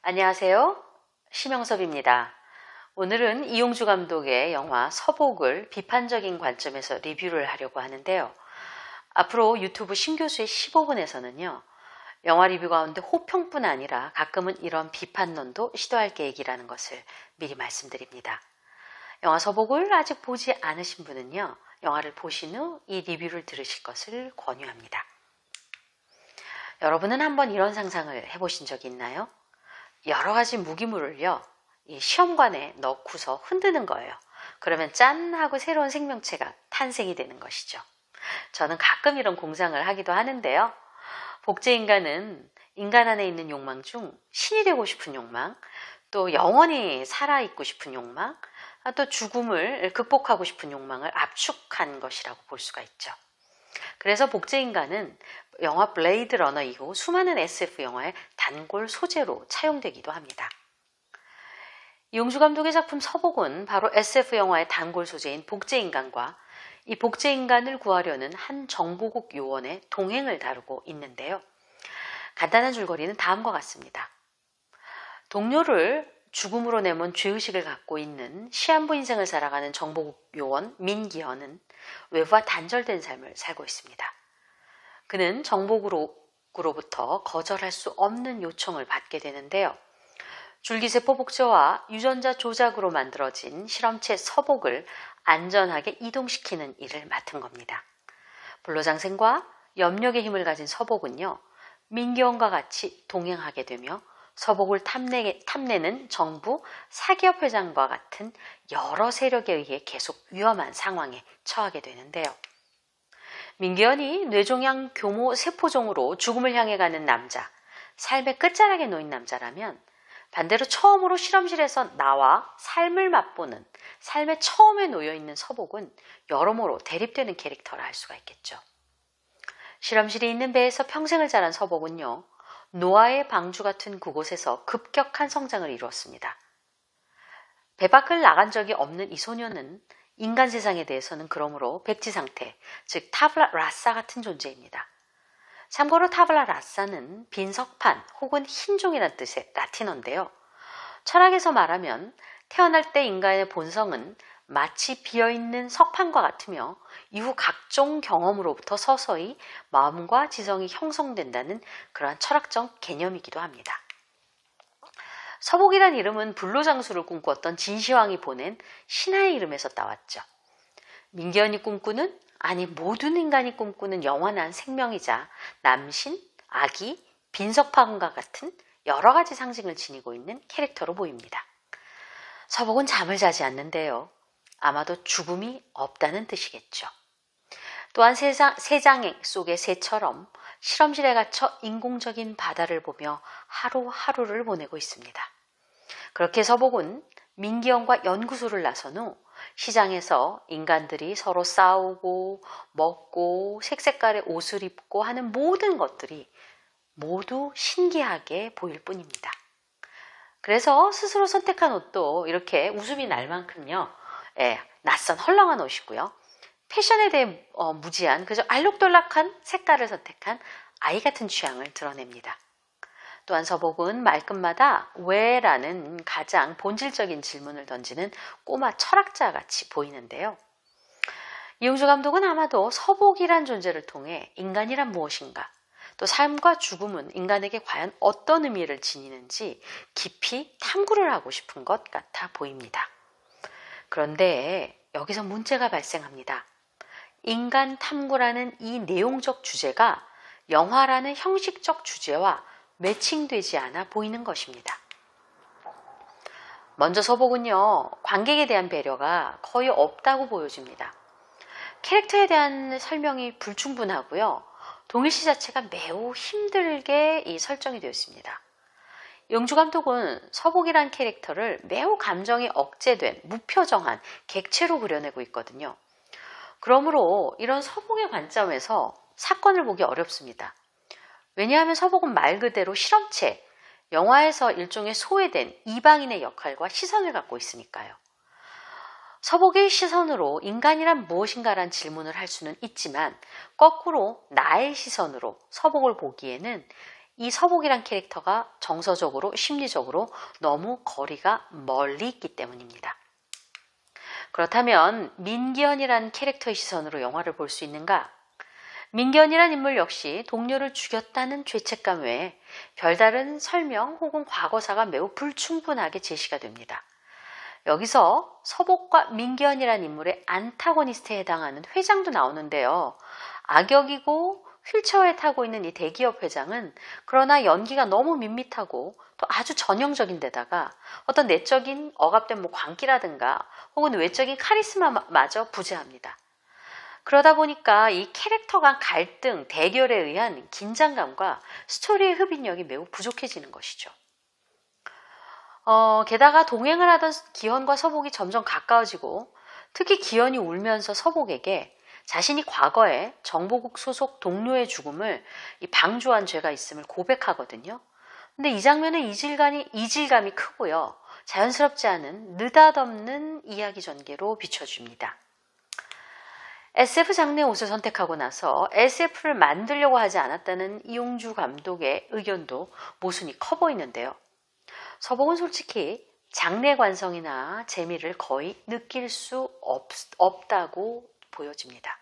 안녕하세요. 심영섭입니다. 오늘은 이용주 감독의 영화 서복을 비판적인 관점에서 리뷰를 하려고 하는데요. 앞으로 유튜브 신교수의 15분에서는요. 영화 리뷰 가운데 호평뿐 아니라 가끔은 이런 비판론도 시도할 계획이라는 것을 미리 말씀드립니다. 영화 서복을 아직 보지 않으신 분은요. 영화를 보신 후 이 리뷰를 들으실 것을 권유합니다. 여러분은 한번 이런 상상을 해보신 적이 있나요? 여러 가지 무기물을요, 이 시험관에 넣고서 흔드는 거예요. 그러면 짠 하고 새로운 생명체가 탄생이 되는 것이죠. 저는 가끔 이런 공상을 하기도 하는데요. 복제인간은 인간 안에 있는 욕망 중 신이 되고 싶은 욕망, 또 영원히 살아있고 싶은 욕망, 또 죽음을 극복하고 싶은 욕망을 압축한 것이라고 볼 수가 있죠. 그래서 복제인간은 영화 블레이드 러너 이후 수많은 SF 영화의 단골 소재로 차용되기도 합니다. 이용주 감독의 작품 서복은 바로 SF 영화의 단골 소재인 복제인간과 이 복제인간을 구하려는 한 정보국 요원의 동행을 다루고 있는데요. 간단한 줄거리는 다음과 같습니다. 동료를 죽음으로 내몬 죄의식을 갖고 있는 시한부 인생을 살아가는 정보국 요원 민기현은 외부와 단절된 삶을 살고 있습니다. 그는 정보국으로부터 거절할 수 없는 요청을 받게 되는데요. 줄기세포 복제와 유전자 조작으로 만들어진 실험체 서복을 안전하게 이동시키는 일을 맡은 겁니다. 불로장생과 염력의 힘을 가진 서복은요. 민기현과 같이 동행하게 되며 서복을 탐내는 정부 사기업 회장과 같은 여러 세력에 의해 계속 위험한 상황에 처하게 되는데요. 민기현이 뇌종양 교모 세포종으로 죽음을 향해 가는 남자, 삶의 끝자락에 놓인 남자라면 반대로 처음으로 실험실에서 나와 삶을 맛보는 삶의 처음에 놓여있는 서복은 여러모로 대립되는 캐릭터라 할 수가 있겠죠. 실험실이 있는 배에서 평생을 자란 서복은요. 노아의 방주 같은 그곳에서 급격한 성장을 이루었습니다. 배 밖을 나간 적이 없는 이 소녀는 인간 세상에 대해서는 그러므로 백지 상태, 즉 타블라 라사 같은 존재입니다. 참고로 타블라 라사는 빈 석판 혹은 흰종이라는 뜻의 라틴어인데요. 철학에서 말하면 태어날 때 인간의 본성은 마치 비어있는 석판과 같으며 이후 각종 경험으로부터 서서히 마음과 지성이 형성된다는 그러한 철학적 개념이기도 합니다. 서복이란 이름은 불로장수를 꿈꾸었던 진시황이 보낸 신하의 이름에서 따왔죠. 민기현이 꿈꾸는, 아니 모든 인간이 꿈꾸는 영원한 생명이자 남신, 아기, 빈석판과 같은 여러 가지 상징을 지니고 있는 캐릭터로 보입니다. 서복은 잠을 자지 않는데요. 아마도 죽음이 없다는 뜻이겠죠. 또한 새장 속의 새처럼 실험실에 갇혀 인공적인 바다를 보며 하루하루를 보내고 있습니다. 그렇게 서복은 민기현과 연구소를 나선 후 시장에서 인간들이 서로 싸우고 먹고 색색깔의 옷을 입고 하는 모든 것들이 모두 신기하게 보일 뿐입니다. 그래서 스스로 선택한 옷도 이렇게 웃음이 날 만큼요. 낯선 헐렁한 옷이고요. 패션에 대해 무지한 그저 알록달록한 색깔을 선택한 아이 같은 취향을 드러냅니다. 또한 서복은 말끝마다 왜라는 가장 본질적인 질문을 던지는 꼬마 철학자 같이 보이는데요. 이용주 감독은 아마도 서복이란 존재를 통해 인간이란 무엇인가, 또 삶과 죽음은 인간에게 과연 어떤 의미를 지니는지 깊이 탐구를 하고 싶은 것 같아 보입니다. 그런데 여기서 문제가 발생합니다. 인간 탐구라는 이 내용적 주제가 영화라는 형식적 주제와 매칭되지 않아 보이는 것입니다. 먼저 서복은요, 관객에 대한 배려가 거의 없다고 보여집니다. 캐릭터에 대한 설명이 불충분하고요, 동일시 자체가 매우 힘들게 설정이 되어 있습니다. 이용주 감독은 서복이란 캐릭터를 매우 감정이 억제된 무표정한 객체로 그려내고 있거든요. 그러므로 이런 서복의 관점에서 사건을 보기 어렵습니다. 왜냐하면 서복은 말 그대로 실험체, 영화에서 일종의 소외된 이방인의 역할과 시선을 갖고 있으니까요. 서복의 시선으로 인간이란 무엇인가란 질문을 할 수는 있지만 거꾸로 나의 시선으로 서복을 보기에는 이 서복이란 캐릭터가 정서적으로, 심리적으로 너무 거리가 멀리 있기 때문입니다. 그렇다면 민기현이라는 캐릭터의 시선으로 영화를 볼 수 있는가? 민기현이란 인물 역시 동료를 죽였다는 죄책감 외에 별다른 설명 혹은 과거사가 매우 불충분하게 제시가 됩니다. 여기서 서복과 민기현이란 인물의 안타고니스트에 해당하는 회장도 나오는데요. 악역이고 휠체어에 타고 있는 이 대기업 회장은 그러나 연기가 너무 밋밋하고 또 아주 전형적인 데다가 어떤 내적인 억압된 광기라든가 혹은 외적인 카리스마마저 부재합니다. 그러다 보니까 이 캐릭터 간 갈등, 대결에 의한 긴장감과 스토리의 흡입력이 매우 부족해지는 것이죠. 게다가 동행을 하던 기현과 서복이 점점 가까워지고 특히 기현이 울면서 서복에게 자신이 과거에 정보국 소속 동료의 죽음을 방조한 죄가 있음을 고백하거든요. 근데 이 장면은 이질감이 크고요. 자연스럽지 않은 느닷없는 이야기 전개로 비춰줍니다. SF 장르의 옷을 선택하고 나서 SF를 만들려고 하지 않았다는 이용주 감독의 의견도 모순이 커 보이는데요. 서복은 솔직히 장르의 관성이나 재미를 거의 느낄 수 없다고 보여집니다.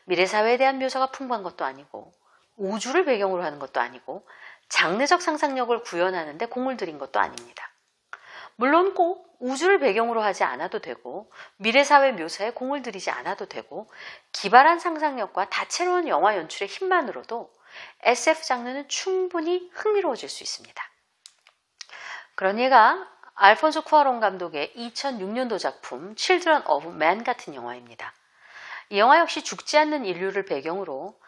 미래사회에 대한 묘사가 풍부한 것도 아니고 우주를 배경으로 하는 것도 아니고 장르적 상상력을 구현하는 데 공을 들인 것도 아닙니다. 물론 꼭 우주를 배경으로 하지 않아도 되고 미래사회 묘사에 공을 들이지 않아도 되고 기발한 상상력과 다채로운 영화 연출의 힘만으로도 SF 장르는 충분히 흥미로워질 수 있습니다. 그런 예가 알폰소 쿠아론 감독의 2006년도 작품 Children of Men 같은 영화입니다. 이 영화 역시 죽지 않는 인류를 배경으로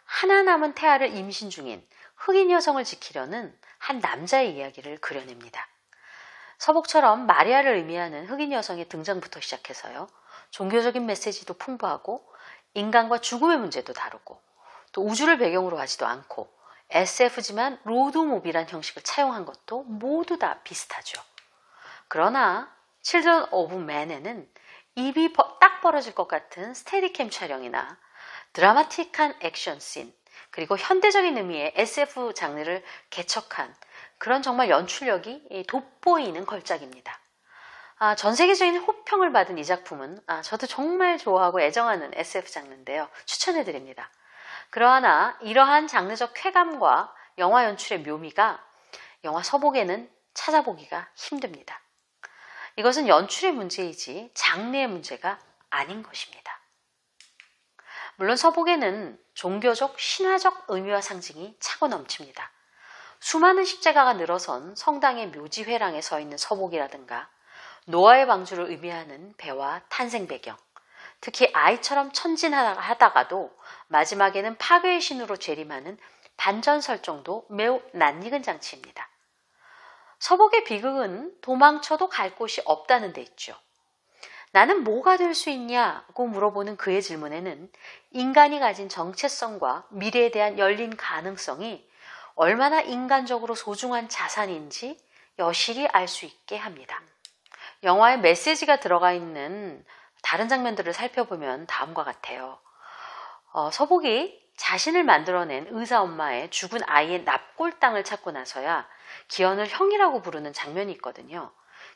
하나 남은 태아를 임신 중인 흑인 여성을 지키려는 한 남자의 이야기를 그려냅니다. 서복처럼 마리아를 의미하는 흑인 여성의 등장부터 시작해서요. 종교적인 메시지도 풍부하고 인간과 죽음의 문제도 다루고 또 우주를 배경으로 하지도 않고 SF지만 로드무비란 형식을 차용한 것도 모두 다 비슷하죠. 그러나 Children of Men에는 입이 딱 벌어질 것 같은 스테디캠 촬영이나 드라마틱한 액션씬 그리고 현대적인 의미의 SF 장르를 개척한 그런 정말 연출력이 돋보이는 걸작입니다. 전 세계적인 호평을 받은 이 작품은 저도 정말 좋아하고 애정하는 SF 장르인데요. 추천해드립니다. 그러나 이러한 장르적 쾌감과 영화 연출의 묘미가 영화 서복에는 찾아보기가 힘듭니다. 이것은 연출의 문제이지 장르의 문제가 아닌 것입니다. 물론 서복에는 종교적, 신화적 의미와 상징이 차고 넘칩니다. 수많은 십자가가 늘어선 성당의 묘지회랑에 서 있는 서복이라든가 노아의 방주를 의미하는 배와 탄생 배경, 특히 아이처럼 천진하다가도 마지막에는 파괴의 신으로 재림하는 반전 설정도 매우 낯익은 장치입니다. 서복의 비극은 도망쳐도 갈 곳이 없다는 데 있죠. 나는 뭐가 될 수 있냐고 물어보는 그의 질문에는 인간이 가진 정체성과 미래에 대한 열린 가능성이 얼마나 인간적으로 소중한 자산인지 여실히 알 수 있게 합니다. 영화에 메시지가 들어가 있는 다른 장면들을 살펴보면 다음과 같아요. 서복이 자신을 만들어낸 의사 엄마의 죽은 아이의 납골당을 찾고 나서야 기현을 형이라고 부르는 장면이 있거든요.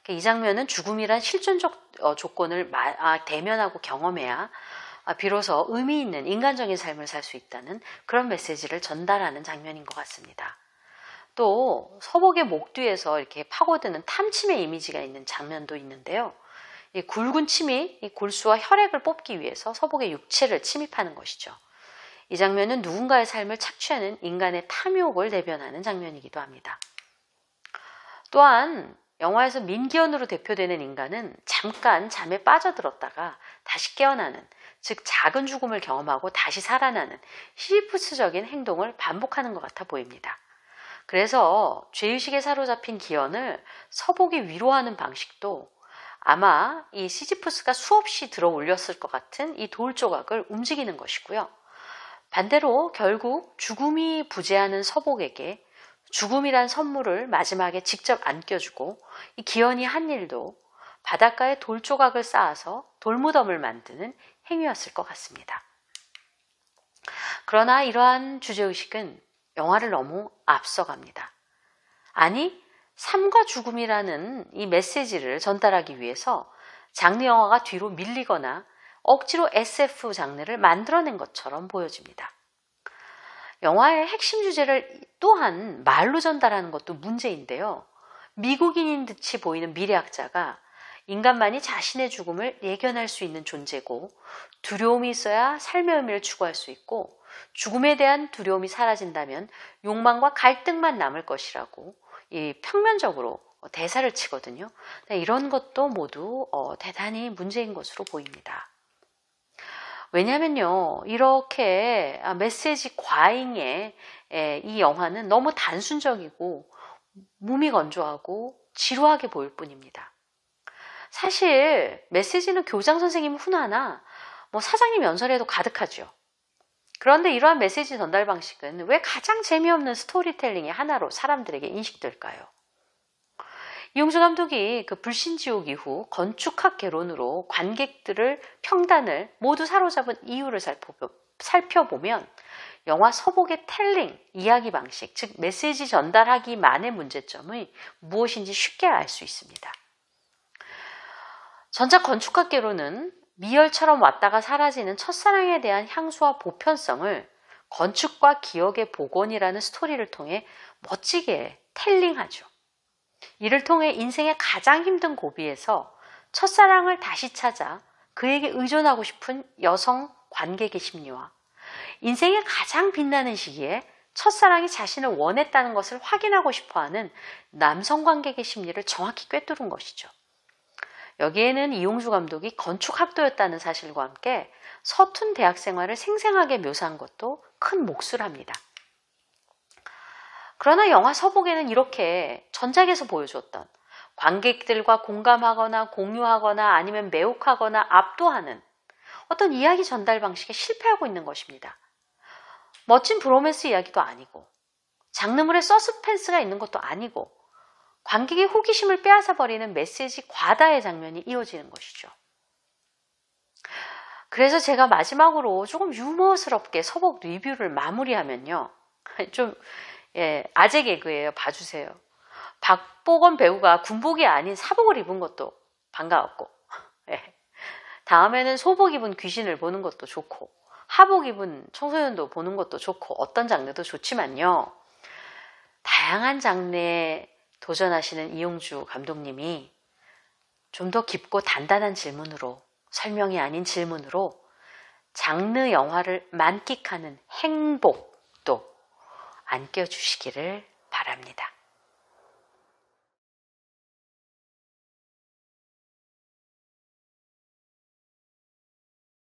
이 장면은 죽음이란 실존적 조건을 대면하고 경험해야 비로소 의미 있는 인간적인 삶을 살 수 있다는 그런 메시지를 전달하는 장면인 것 같습니다. 또 서복의 목 뒤에서 이렇게 파고드는 탐침의 이미지가 있는 장면도 있는데요. 이 굵은 침이 이 골수와 혈액을 뽑기 위해서 서복의 육체를 침입하는 것이죠. 이 장면은 누군가의 삶을 착취하는 인간의 탐욕을 대변하는 장면이기도 합니다. 또한 영화에서 민기현으로 대표되는 인간은 잠깐 잠에 빠져들었다가 다시 깨어나는, 즉 작은 죽음을 경험하고 다시 살아나는 시지프스적인 행동을 반복하는 것 같아 보입니다. 그래서 죄의식에 사로잡힌 기현을 서복이 위로하는 방식도 아마 이 시지프스가 수없이 들어 올렸을 것 같은 이 돌 조각을 움직이는 것이고요. 반대로 결국 죽음이 부재하는 서복에게 죽음이란 선물을 마지막에 직접 안겨주고 이 기현이 한 일도 바닷가에 돌 조각을 쌓아서 돌무덤을 만드는 행위였을 것 같습니다. 그러나 이러한 주제의식은 영화를 너무 앞서갑니다. 아니, 삶과 죽음이라는 이 메시지를 전달하기 위해서 장르 영화가 뒤로 밀리거나 억지로 SF 장르를 만들어낸 것처럼 보여집니다. 영화의 핵심 주제를 또한 말로 전달하는 것도 문제인데요. 미국인인 듯이 보이는 미래학자가 인간만이 자신의 죽음을 예견할 수 있는 존재고 두려움이 있어야 삶의 의미를 추구할 수 있고 죽음에 대한 두려움이 사라진다면 욕망과 갈등만 남을 것이라고 평면적으로 대사를 치거든요. 이런 것도 모두 대단히 문제인 것으로 보입니다. 왜냐하면요, 이렇게 메시지 과잉의 이 영화는 너무 단순적이고 무미건조하고 지루하게 보일 뿐입니다. 사실 메시지는 교장 선생님 훈화나 사장님 연설에도 가득하죠. 그런데 이러한 메시지 전달 방식은 왜 가장 재미없는 스토리텔링의 하나로 사람들에게 인식될까요? 이용주 감독이 그 불신지옥 이후 건축학 개론으로 관객들을 평단을 모두 사로잡은 이유를 살펴보면 영화 서복의 텔링, 이야기 방식, 즉 메시지 전달하기만의 문제점이 무엇인지 쉽게 알 수 있습니다. 전작 건축학 개론은 미열처럼 왔다가 사라지는 첫사랑에 대한 향수와 보편성을 건축과 기억의 복원이라는 스토리를 통해 멋지게 텔링하죠. 이를 통해 인생의 가장 힘든 고비에서 첫사랑을 다시 찾아 그에게 의존하고 싶은 여성 관객의 심리와 인생의 가장 빛나는 시기에 첫사랑이 자신을 원했다는 것을 확인하고 싶어하는 남성 관객의 심리를 정확히 꿰뚫은 것이죠. 여기에는 이용주 감독이 건축학도였다는 사실과 함께 서툰 대학 생활을 생생하게 묘사한 것도 큰 몫을 합니다. 그러나 영화 서복에는 이렇게 전작에서 보여주었던 관객들과 공감하거나 공유하거나 아니면 매혹하거나 압도하는 어떤 이야기 전달 방식에 실패하고 있는 것입니다. 멋진 브로맨스 이야기도 아니고 장르물에 서스펜스가 있는 것도 아니고 관객의 호기심을 빼앗아버리는 메시지 과다의 장면이 이어지는 것이죠. 그래서 제가 마지막으로 조금 유머스럽게 서복 리뷰를 마무리하면요. 좀 아재 개그예요. 봐주세요. 박보검 배우가 군복이 아닌 사복을 입은 것도 반가웠고 다음에는 소복 입은 귀신을 보는 것도 좋고 하복 입은 청소년도 보는 것도 좋고 어떤 장르도 좋지만요. 다양한 장르에 도전하시는 이용주 감독님이 좀 더 깊고 단단한 질문으로 설명이 아닌 질문으로 장르 영화를 만끽하는 행복도 안겨주시기를 바랍니다.